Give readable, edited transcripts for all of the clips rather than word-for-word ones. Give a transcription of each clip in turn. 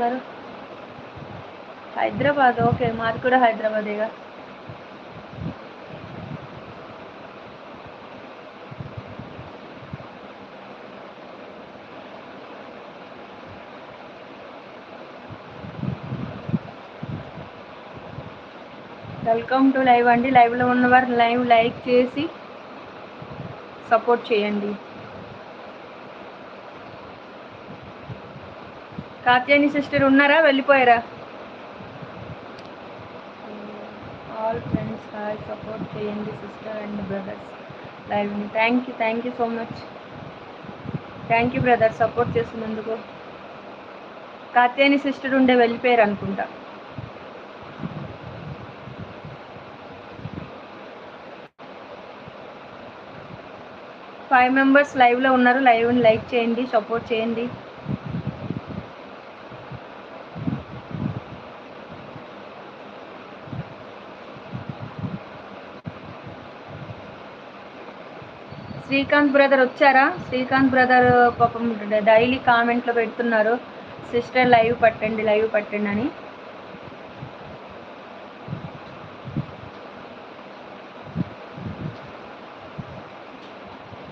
ఉన్నారు? హైదరాబాద్. ఓకే, మాది కూడా హైదరాబాదేగా. వెల్కమ్ టు లైవ్ అండి. లైవ్లో ఉన్నవారు లైవ్ లైక్ చేసి సపోర్ట్ చేయండి. కాత్యాని సిస్టర్ ఉన్నారా, వెళ్ళిపోయారా? ఆల్ ఫ్రెండ్స్ హాయ్, సపోర్ట్ చేయండి సిస్టర్ అండ్ బ్రదర్స్ లైవ్ని. Thank you so much. Thank you brother, support చేస్తున్నందుకు. కాత్యాని సిస్టర్ ఉండే వెళ్ళిపోయారు అనుకుంటా. ఫైవ్ మెంబర్స్ లైవ్లో ఉన్నారు. లైవ్ని లైక్ చేయండి, సపోర్ట్ చేయండి. శ్రీకాంత్ బ్రదర్ వచ్చారా? శ్రీకాంత్ బ్రదర్ పాపం డైలీ కామెంట్లో పెడుతున్నారు, సిస్టర్ లైవ్ పట్టండి అని.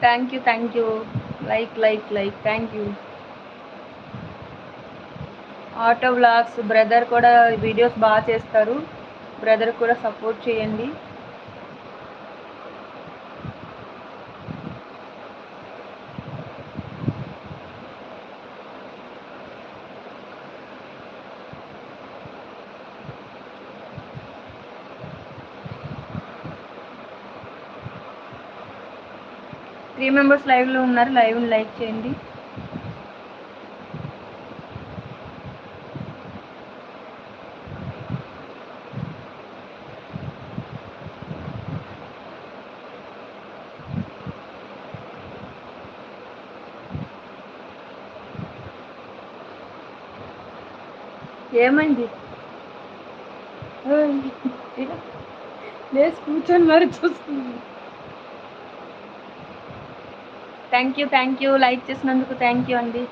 Thank you. Like thank you. Auto vlogs brother కూడా వీడియోస్ బాగా చేస్తారు, బ్రదర్ కూడా సపోర్ట్ చేయండి. త్రీ మెంబర్స్ లైవ్లో ఉన్నారు, లైవ్ని లైక్ చేయండి. ఏమైంది? లేచి కూర్చొని మరి చూస్తుంది. థ్యాంక్ యూ లైక్ చేసినందుకు థ్యాంక్ యూ అండి.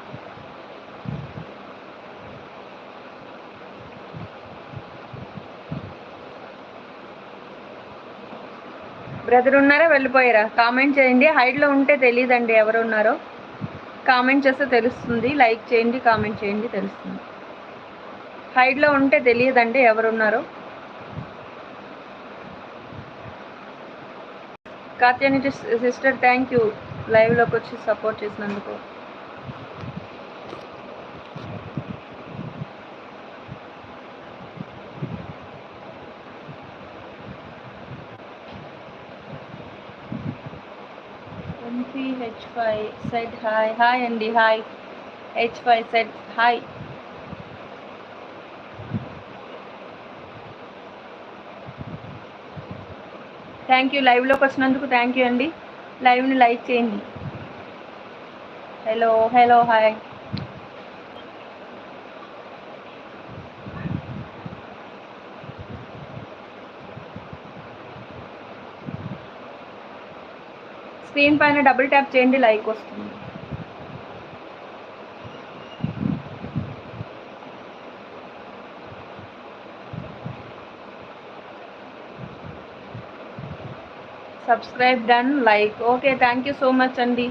బ్రదర్ ఉన్నారా, వెళ్ళిపోయారా? కామెంట్ చేయండి. హైడ్లో ఉంటే తెలియదండి ఎవరు ఉన్నారో. కామెంట్ చేస్తే తెలుస్తుంది. లైక్ చేయండి, కామెంట్ చేయండి, తెలుస్తుంది. హైడ్లో ఉంటే తెలియదండి ఎవరున్నారో. కాత్యాని సిస్టర్ థ్యాంక్ యూ లైవ్లోకి వచ్చి సపోర్ట్ చేసినందుకు. H5 said హాయ్ అండి. Hi. H5 said hi. Thank you లైవ్లోకి వచ్చినందుకు థ్యాంక్ యూ అండి. లైవ్ని లైక్ చేయండి. Hello hi. స్క్రీన్ పైన డబుల్ ట్యాప్ చేయండి, లైక్ వస్తుంది. Subscribe done like. Okay, thank you so much అండి.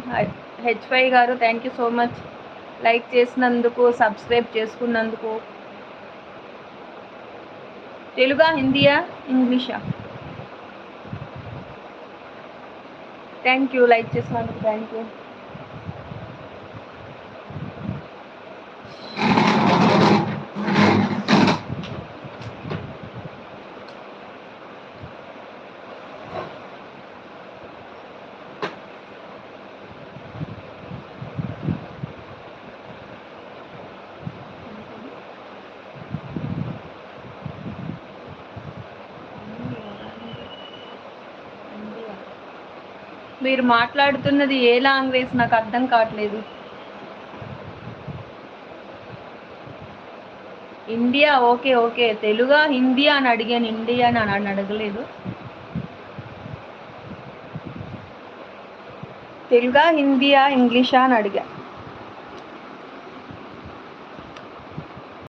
H5 గారు thank you so much like చేసినందుకు, సబ్స్క్రైబ్ చేసుకున్నందుకు. తెలుగా, హిందీయా, ఇంగ్లీషా? థ్యాంక్ యూ లైక్ చేసినందుకు థ్యాంక్ యూ. మీరు మాట్లాడుతున్నది ఏ లాంగ్వేజ్ నాకు అర్థం కావట్లేదు. ఇండియా. ఓకే తెలుగా, హిందీ అని అడిగాను, ఇండియా అని అడగలేదు. తెలుగా, హిందీయా, ఇంగ్లీషా అని అడిగా.